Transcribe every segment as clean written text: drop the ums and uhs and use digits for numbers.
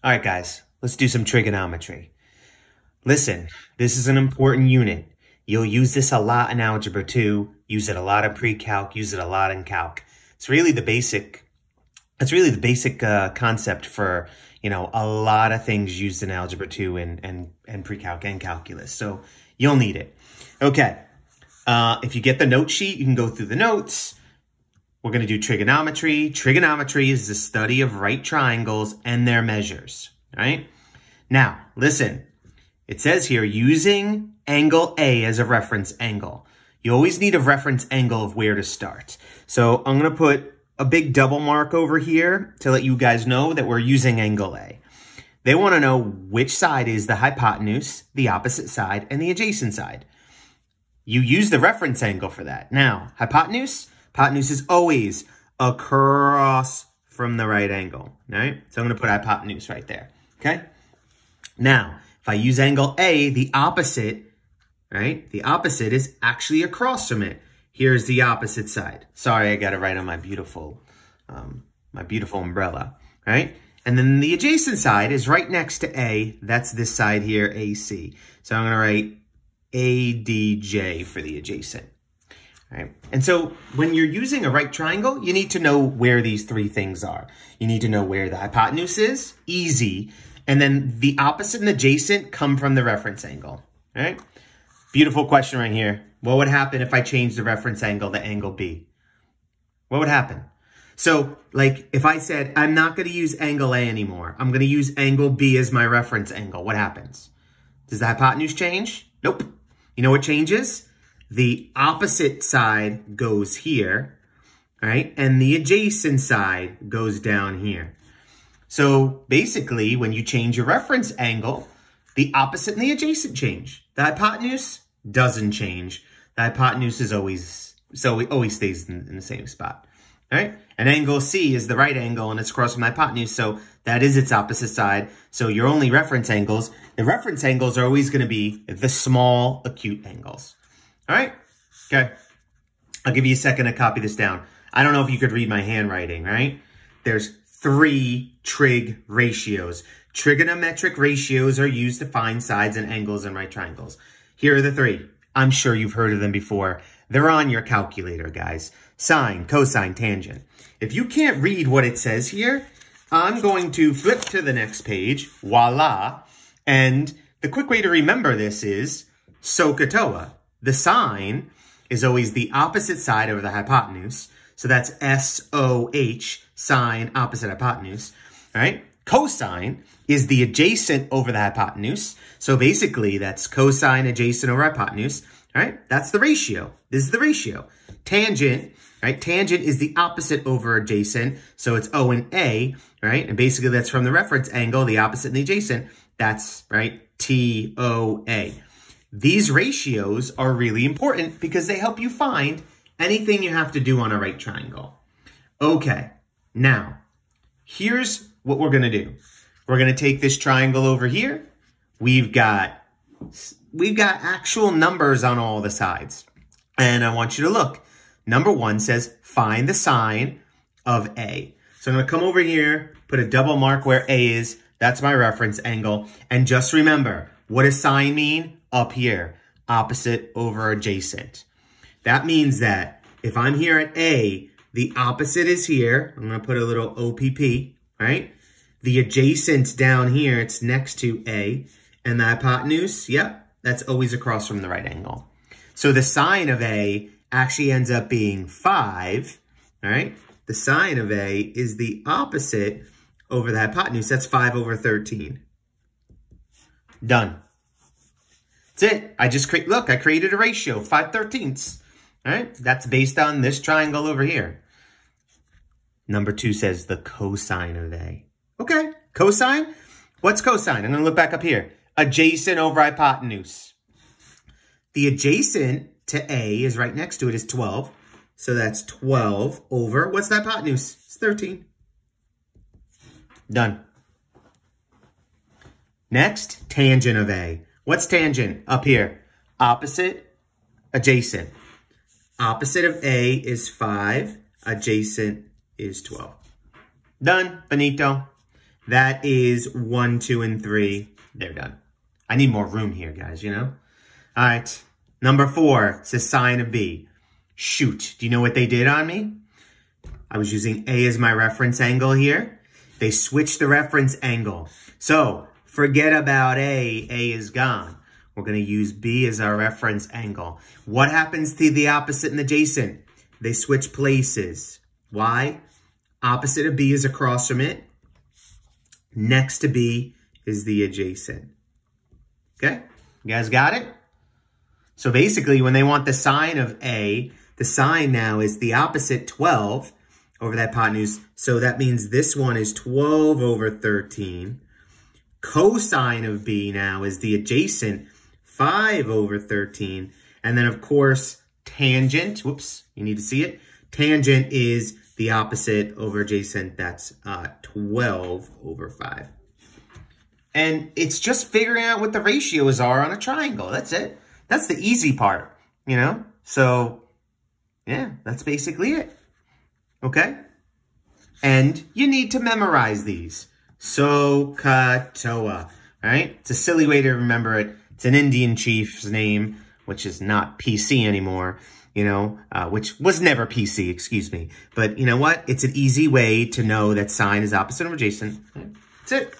All right, guys, let's do some trigonometry. Listen, this is an important unit. You'll use this a lot in Algebra 2, use it a lot in pre-calc, use it a lot in calc. It's really the basic concept for, a lot of things used in Algebra 2 and pre-calc and calculus. So you'll need it. Okay, if you get the note sheet, you can go through the notes. We're going to do trigonometry. Trigonometry is the study of right triangles and their measures, all right? Now, listen. It says here, using angle A as a reference angle. You always need a reference angle of where to start. So I'm going to put a big double mark over here to let you guys know that we're using angle A. They want to know which side is the hypotenuse, the opposite side, and the adjacent side. You use the reference angle for that. Now, hypotenuse is always across from the right angle, all right? So I'm going to put hypotenuse right there, okay? Now, if I use angle A, the opposite, right? The opposite is actually across from it. Here's the opposite side. Sorry, I got it right on my beautiful umbrella, right? And then the adjacent side is right next to A. That's this side here, AC. So I'm going to write ADJ for the adjacent. All right. And so when you're using a right triangle, you need to know where these three things are. You need to know where the hypotenuse is, easy, and then the opposite and adjacent come from the reference angle. All right. Beautiful question right here. What would happen if I change the reference angle to angle B? What would happen? So, like, if I said, I'm not going to use angle A anymore. I'm going to use angle B as my reference angle. What happens? Does the hypotenuse change? Nope. You know what changes? The opposite side goes here, right? And the adjacent side goes down here. So basically, when you change your reference angle, the opposite and the adjacent change. The hypotenuse doesn't change. The hypotenuse is always stays in the same spot, all right? And angle C is the right angle, and it's across from the hypotenuse, so that is its opposite side. So your only reference angles, the reference angles are always going to be the small acute angles. All right? Okay. I'll give you a second to copy this down. I don't know if you could read my handwriting, right? There's 3 trig ratios. Trigonometric ratios are used to find sides and angles in right triangles. Here are the 3. I'm sure you've heard of them before. They're on your calculator, guys. Sine, cosine, tangent. If you can't read what it says here, I'm going to flip to the next page. Voila. And the quick way to remember this is SOHCAHTOA. The sine is always the opposite side of the hypotenuse. So that's SOH, sine, opposite hypotenuse, all right? Cosine is the adjacent over the hypotenuse. So basically, that's cosine adjacent over hypotenuse, all right? That's the ratio. This is the ratio. Tangent, right? Tangent is the opposite over adjacent. So it's O and A, right? And basically, that's from the reference angle, the opposite and the adjacent. That's, right, TOA. These ratios are really important because they help you find anything you have to do on a right triangle. Okay, now, here's what we're going to do. We're going to take this triangle over here. We've got actual numbers on all the sides. And I want you to look. Number 1 says, find the sine of A. So I'm going to come over here, put a double mark where A is. That's my reference angle. And just remember, what does sine mean? Up here, opposite over adjacent. That means that if I'm here at A, the opposite is here. I'm going to put a little OPP, right? The adjacent's down here. It's next to A. And the hypotenuse, yep, that's always across from the right angle. So the sine of A actually ends up being 5, all right? The sine of A is the opposite over the hypotenuse. That's 5 over 13. Done. That's it. I created a ratio, 5/13. All right? That's based on this triangle over here. Number 2 says the cosine of A. Okay, cosine. What's cosine? I'm going to look back up here. Adjacent over hypotenuse. The adjacent to A is right next to it is 12. So that's 12 over, what's the hypotenuse? It's 13. Done. Next, tangent of A. What's tangent? Up here. Opposite, adjacent. Opposite of A is 5. Adjacent is 12. Done, finito. That is 1, 2, and 3. They're done. I need more room here, guys, you know? All right. Number 4, it's the sine of B. Shoot. Do you know what they did on me? I was using A as my reference angle here. They switched the reference angle. So forget about A. A is gone. We're going to use B as our reference angle. What happens to the opposite and adjacent? They switch places. Why? Opposite of B is across from it. Next to B is the adjacent. Okay? You guys got it? So basically, when they want the sine of A, the sine now is the opposite 12 over that hypotenuse. So that means this one is 12 over 13. Cosine of B now is the adjacent 5 over 13. And then, of course, tangent. Whoops, you need to see it. Tangent is the opposite over adjacent. That's 12 over 5. And it's just figuring out what the ratios are on a triangle. That's it. That's the easy part, you know? So, yeah, that's basically it. Okay? And you need to memorize these. SOHCAHTOA, right? It's a silly way to remember it. It's an Indian chief's name, which is not PC anymore, you know, which was never PC, excuse me. But you know what? It's an easy way to know that sine is opposite of adjacent. That's it.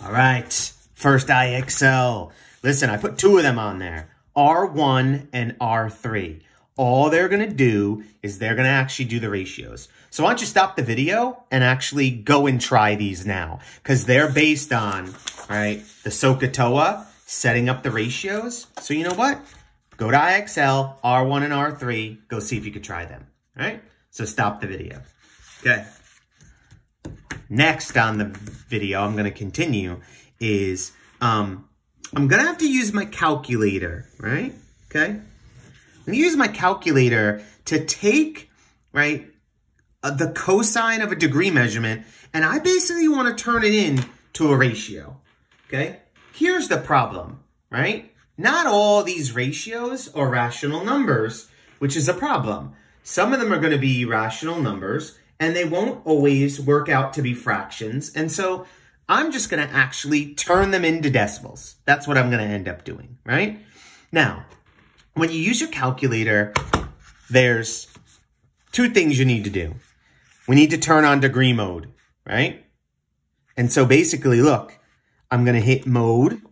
All right. First IXL. Listen, I put 2 of them on there. R1 and R3. All they're going to do is they're going to actually do the ratios. So why don't you stop the video and actually go and try these now? Because they're based on, right, the SOHCAHTOA, setting up the ratios. So you know what? Go to IXL, R1 and R3. Go see if you could try them. All right? So stop the video. Okay. Next on the video, I'm going to continue, is I'm going to have to use my calculator, right? Okay? I'm going to use my calculator to take, right, the cosine of a degree measurement, and I basically want to turn it into a ratio, okay? Here's the problem, right? Not all these ratios are rational numbers, which is a problem. Some of them are going to be rational numbers, and they won't always work out to be fractions, and so I'm just going to actually turn them into decimals. That's what I'm going to end up doing, right? Now, when you use your calculator, there's 2 things you need to do. We need to turn on degree mode, right? And so basically, look, I'm going to hit mode.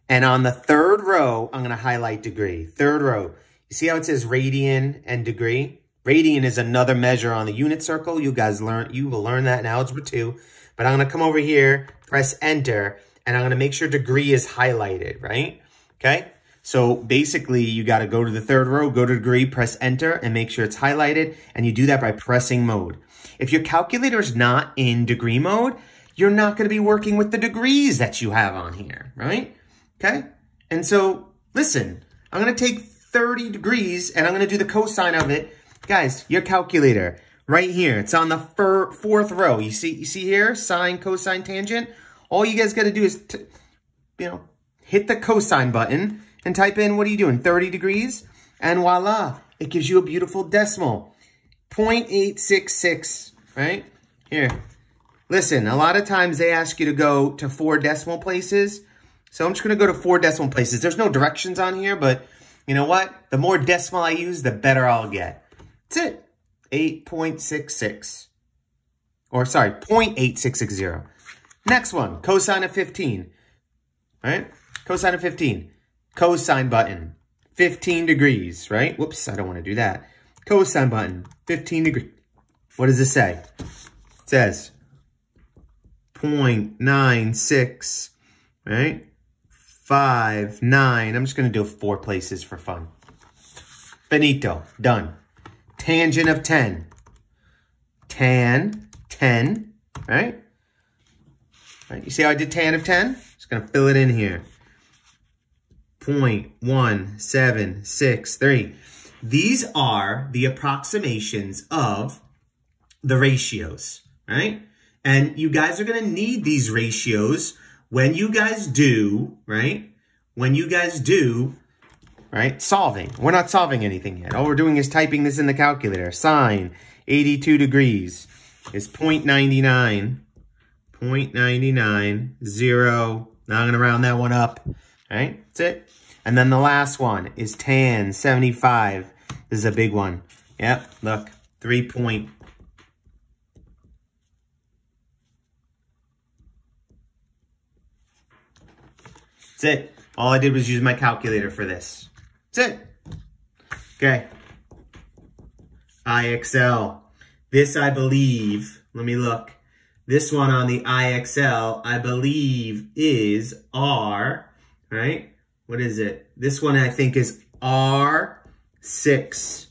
And on the 3rd row, I'm going to highlight degree. 3rd row. You see how it says radian and degree? Radian is another measure on the unit circle. You will learn that in Algebra 2. But I'm going to come over here, press enter, and I'm going to make sure degree is highlighted, right? Okay? So basically, you got to go to the 3rd row, go to degree, press enter, and make sure it's highlighted. And you do that by pressing mode. If your calculator is not in degree mode, you're not going to be working with the degrees that you have on here, right? Okay? And so, listen, I'm going to take 30 degrees, and I'm going to do the cosine of it. Guys, your calculator, right here, it's on the 4th row. You see here, sine, cosine, tangent? All you guys got to do is, hit the cosine button and type in, what are you doing, 30 degrees? And voila, it gives you a beautiful decimal. 0.866, right? Here. Listen, a lot of times they ask you to go to 4 decimal places. So I'm just going to go to 4 decimal places. There's no directions on here, but you know what? The more decimal I use, the better I'll get. That's it. 8.66. Or sorry, 0.8660. Next one, cosine of 15. Right? Cosine of 15. Cosine button. 15 degrees, right? Whoops, I don't want to do that. Cosine button. 15 degrees. What does this say? It says 0.96, right? 5.9. I'm just going to do 4 places for fun. Finito. Done. Tangent of 10. Tan, 10, right? Right? You see how I did tan of 10? Just going to fill it in here. 0.1763. These are the approximations of the ratios, right? And you guys are going to need these ratios when you guys do, right? When you guys do, right? Solving. We're not solving anything yet. All we're doing is typing this in the calculator. Sine 82 degrees is 0.99, 0.99, 0. Now I'm going to round that one up. All right, that's it. And then the last one is tan 75. This is a big one. Yep, look, 3 point. That's it. All I did was use my calculator for this. That's it. Okay. IXL. This, I believe, let me look. This one on the IXL, I believe, is R, right? What is it? This one, I think, is R6.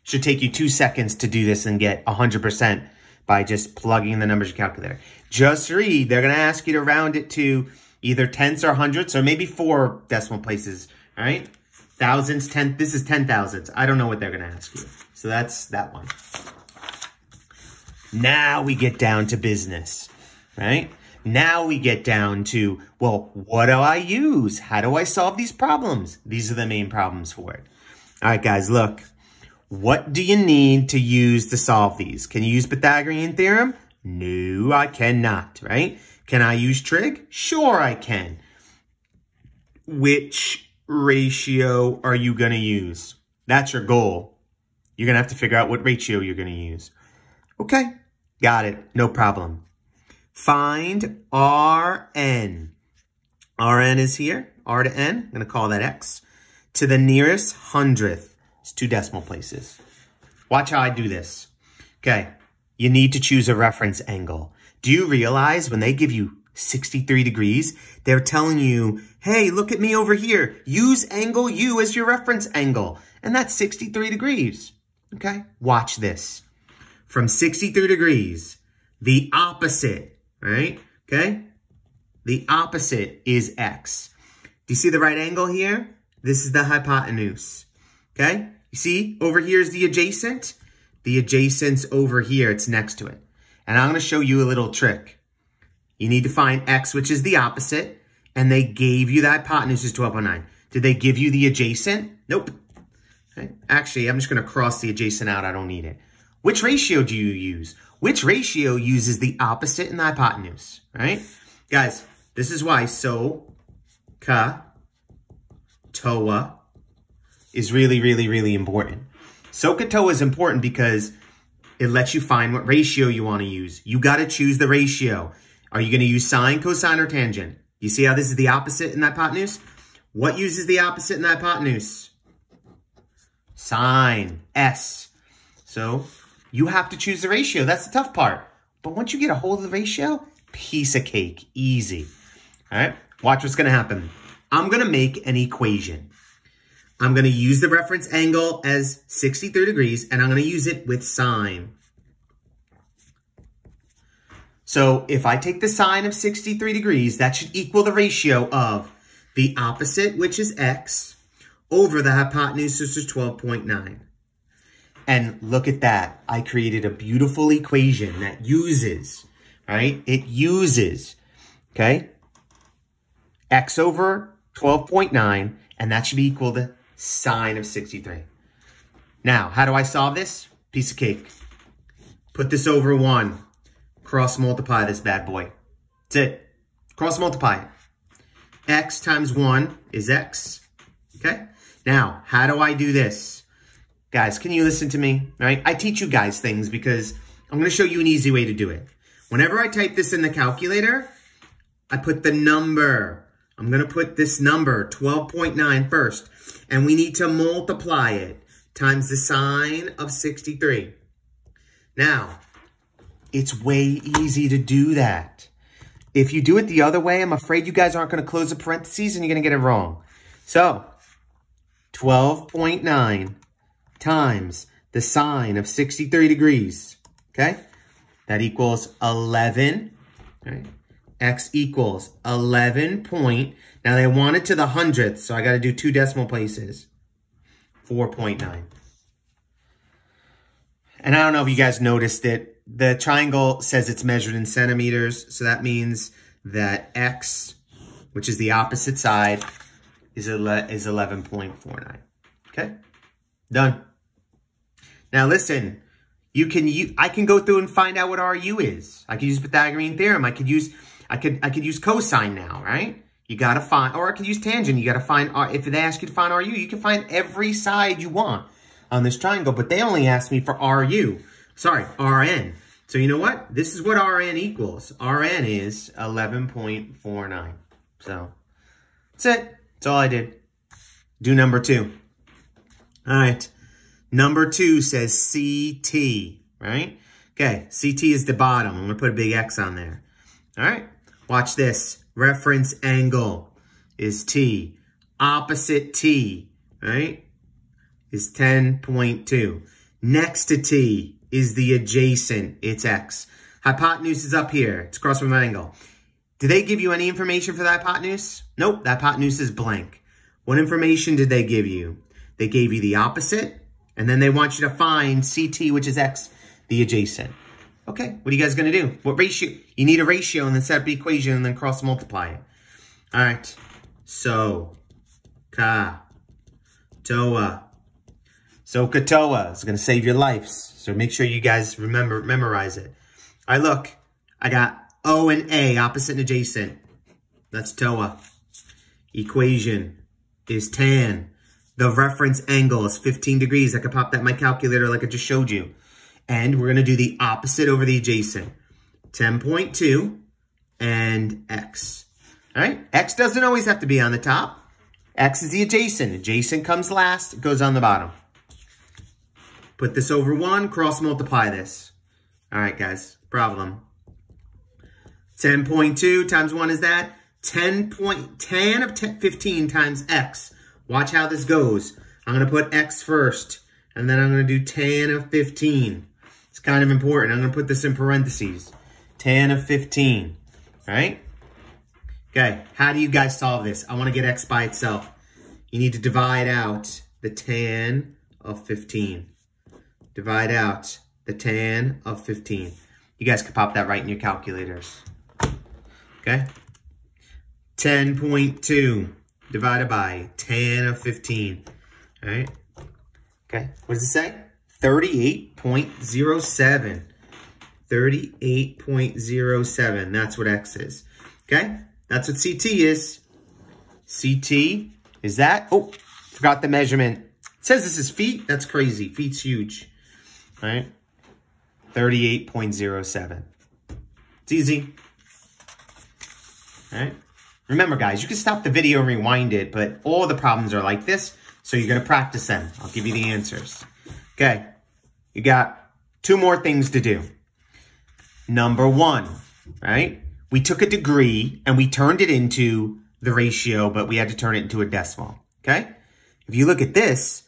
Should take you 2 seconds to do this and get 100% by just plugging in the numbers in your calculator. Just read. They're going to ask you to round it to either tenths or hundredths, or maybe 4 decimal places, all right? Thousands, tenth, this is 10 thousandths. I don't know what they're going to ask you. So that's that one. Now we get down to business, right? Now we get down to, well, what do I use? How do I solve these problems? These are the main problems for it. All right, guys, look. What do you need to use to solve these? Can you use Pythagorean theorem? No, I cannot, right? Can I use trig? Sure, I can. Which ratio are you going to use? That's your goal. You're going to have to figure out what ratio you're going to use. Okay, got it. No problem. Find Rn. Rn is here. R to n. I'm going to call that x. To the nearest hundredth. It's 2 decimal places. Watch how I do this. Okay, you need to choose a reference angle. Do you realize when they give you 63 degrees, they're telling you, hey, look at me over here. Use angle U as your reference angle. And that's 63 degrees. Okay, watch this. From 63 degrees, the opposite, right? Okay, the opposite is x. Do you see the right angle here? This is the hypotenuse. Okay, you see over here is the adjacent. The adjacent's over here, it's next to it. And I'm going to show you a little trick. You need to find x, which is the opposite, and they gave you the hypotenuse is 12.9. Did they give you the adjacent? Nope. Okay. Actually, I'm just going to cross the adjacent out. I don't need it. Which ratio do you use? Which ratio uses the opposite and the hypotenuse, right? Guys, this is why SOHCAHTOA is really, really, really important. SOHCAHTOA is important because it lets you find what ratio you want to use. You got to choose the ratio. Are you going to use sine, cosine, or tangent? You see how this is the opposite and the hypotenuse? What uses the opposite and the hypotenuse? Sine, S. So you have to choose the ratio. That's the tough part. But once you get a hold of the ratio, piece of cake, easy. All right, watch what's going to happen. I'm going to make an equation. I'm going to use the reference angle as 63 degrees, and I'm going to use it with sine. So if I take the sine of 63 degrees, that should equal the ratio of the opposite, which is x, over the hypotenuse, which is 12.9. And look at that. I created a beautiful equation that uses, right? It uses, okay, x over 12.9, and that should be equal to sine of 63. Now, how do I solve this? Piece of cake. Put this over 1. Cross multiply this bad boy. That's it. Cross multiply it. X times 1 is x. Okay? Now, how do I do this? Guys, can you listen to me? All right? I teach you guys things because I'm going to show you an easy way to do it. Whenever I type this in the calculator, I put the number. I'm going to put this number, 12.9 first. And we need to multiply it times the sine of 63. Now, it's way easy to do that. If you do it the other way, I'm afraid you guys aren't going to close the parentheses and you're going to get it wrong. So, 12.9 times the sine of 63 degrees, okay? That equals 11, right? X equals 11 point. Now they want it to the hundredth, so I got to do 2 decimal places. 4.9. And I don't know if you guys noticed it. The triangle says it's measured in centimeters, so that means that X, which is the opposite side, is 11.49. Okay? Done. Now listen, I can go through and find out what RU is. I could use Pythagorean theorem. I could use cosine now, right? You got to find, or I could use tangent. You got to find, if they ask you to find RU, you can find every side you want on this triangle, but they only asked me for RN. So you know what? This is what RN equals. RN is 11.49. So that's it. That's all I did. Do number 2. All right. Number 2 says CT, right? Okay, CT is the bottom. I'm going to put a big X on there. All right. Watch this. Reference angle is T. Opposite T, right, is 10.2. Next to T is the adjacent. It's X. Hypotenuse is up here. It's across from an angle. Did they give you any information for the hypotenuse? Nope, the hypotenuse is blank. What information did they give you? They gave you the opposite, and then they want you to find CT, which is X, the adjacent. Okay, what are you guys going to do? What ratio? You need a ratio and then set up the equation and then cross multiply it. All right, so, ka, toa. So, katoa is going to save your lives. So make sure you guys memorize it. All right, look, I got O and A, opposite and adjacent. That's toa. Equation is tan. The reference angle is 15 degrees. I could pop that in my calculator like I just showed you. And we're going to do the opposite over the adjacent. 10.2 and X. All right? X doesn't always have to be on the top. X is the adjacent. Adjacent comes last. It goes on the bottom. Put this over 1. Cross multiply this. All right, guys. Problem. 10.2 times 1 is that. 10 of 15 times X. Watch how this goes. I'm going to put X first. And then I'm going to do tan of 15. It's kind of important. I'm going to put this in parentheses. Tan of 15. All right? Okay. How do you guys solve this? I want to get X by itself. You need to divide out the tan of 15. Divide out the tan of 15. You guys can pop that right in your calculators. Okay? 10.2 divided by tan of 15. All right? Okay, what does it say? 38.07. 38.07. That's what X is. Okay, that's what CT is. CT is that. Oh, forgot the measurement. It says this is feet. That's crazy. Feet's huge. All right, 38.07. It's easy. All right. Remember, guys, you can stop the video and rewind it, but all the problems are like this. So you're going to practice them. I'll give you the answers. Okay. You got 2 more things to do. Number 1, right? We took a degree and we turned it into the ratio, but we had to turn it into a decimal. Okay. If you look at this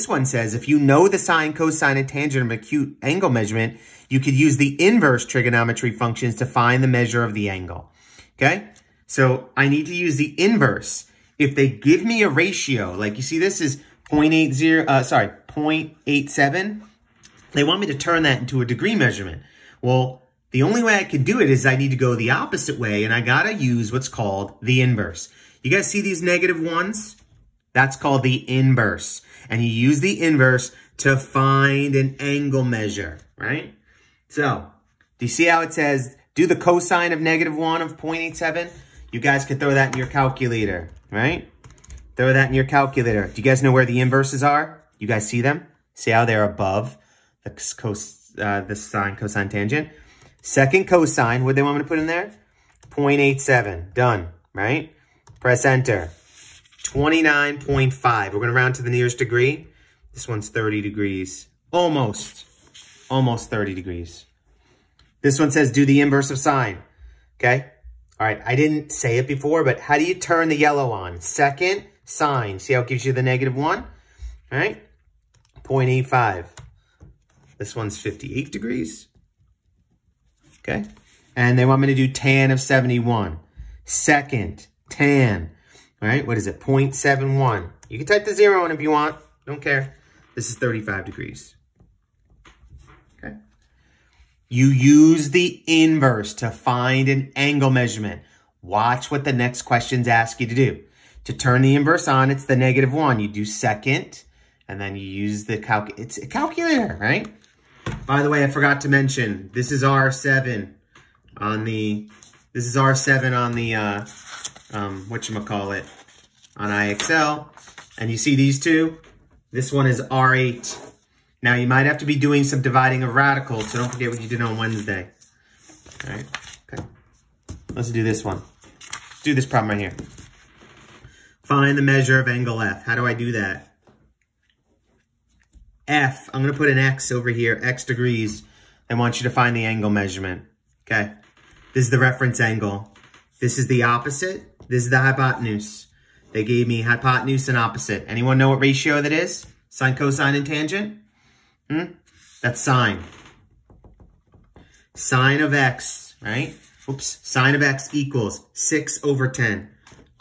one says if you know the sine, cosine, and tangent of acute angle measurement, you could use the inverse trigonometry functions to find the measure of the angle. Okay. So I need to use the inverse. If they give me a ratio, like you see this is 0.87, they want me to turn that into a degree measurement. Well, the only way I can do it is I need to go the opposite way, and I got to use what's called the inverse. You guys see these negative ones? That's called the inverse. And you use the inverse to find an angle measure, right? So, do you see how it says, do the cosine of -1 of 0.87? You guys could throw that in your calculator, right? Throw that in your calculator. Do you guys know where the inverses are? You guys see them? See how they're above the sine, cosine, tangent? Second cosine, what do they want me to put in there? 0.87. Done, right? Press enter. 29.5. We're going to round to the nearest degree. This one's 30 degrees. Almost 30 degrees. This one says do the inverse of sine. Okay? All right, I didn't say it before, but how do you turn the yellow on? Second sine. See how it gives you the -1? All right? 0.85. This one's 58 degrees. Okay? And they want me to do tan of 71. Second, tan. All right, what is it? 0.71. You can type the 0 in if you want. Don't care. This is 35 degrees. Okay? You use the inverse to find an angle measurement. Watch what the next questions ask you to do. To turn the inverse on, it's the -1. You do second, and then you use the it's a calculator, right? By the way, I forgot to mention, this is R7 on the, whatchamacallit, on IXL. And you see these two? This one is R8. Now, you might have to be doing some dividing of radicals, so don't forget what you did on Wednesday. All right, okay. Let's do this one. Let's do this problem right here. Find the measure of angle F. How do I do that? F, I'm going to put an X over here, X degrees. I want you to find the angle measurement, okay? This is the reference angle. This is the opposite. This is the hypotenuse. They gave me hypotenuse and opposite. Anyone know what ratio that is? Sine, cosine, and tangent? That's sine. Sine of X, right? Oops. Sine of X equals 6 over 10.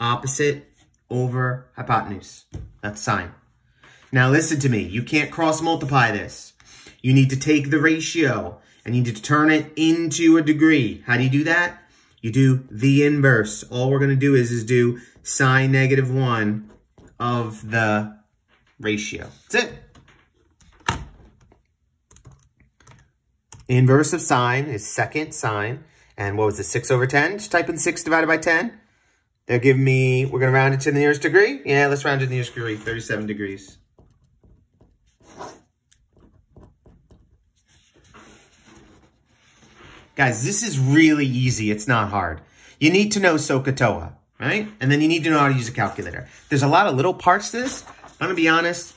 Opposite over hypotenuse. That's sine. Now listen to me. You can't cross multiply this. You need to take the ratio and you need to turn it into a degree. How do you do that? You do the inverse. All we're going to do is do sine -1 of the ratio. That's it. The inverse of sine is second sine. And what was it, 6 over 10? Just type in 6 divided by 10. They'll give me, we're going to round it to the nearest degree. Yeah, let's round it to the nearest degree, 37 degrees. Guys, this is really easy. It's not hard. You need to know SOHCAHTOA, right? And then you need to know how to use a calculator. There's a lot of little parts to this. I'm going to be honest.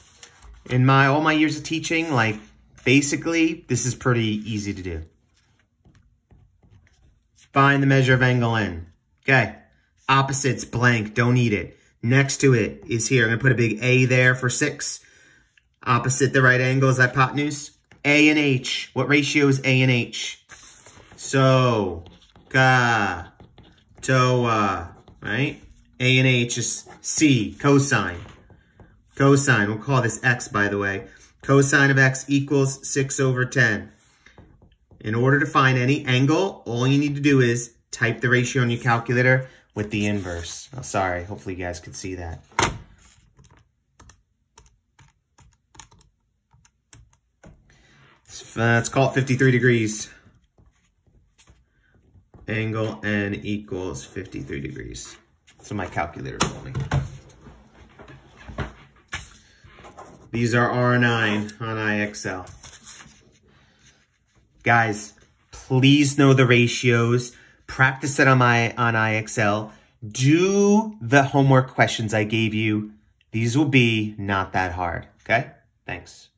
In all my years of teaching, like, basically, this is pretty easy to do. Find the measure of angle N. Okay. Opposites, blank. Don't need it. Next to it is here. I'm going to put a big A there for 6. Opposite the right angle is hypotenuse. A and H. What ratio is A and H? SOHCAHTOA. Right? A and H is C. Cosine. Cosine. We'll call this X, by the way. Cosine of X equals 6 over 10. In order to find any angle, all you need to do is type the ratio on your calculator with the inverse. Oh, sorry, hopefully you guys could see that. Let's call it 53 degrees. Angle N equals 53 degrees. That's what my calculator told me. These are R9 on IXL. Guys, please know the ratios. Practice it on IXL. Do the homework questions I gave you. These will be not that hard, okay? Thanks.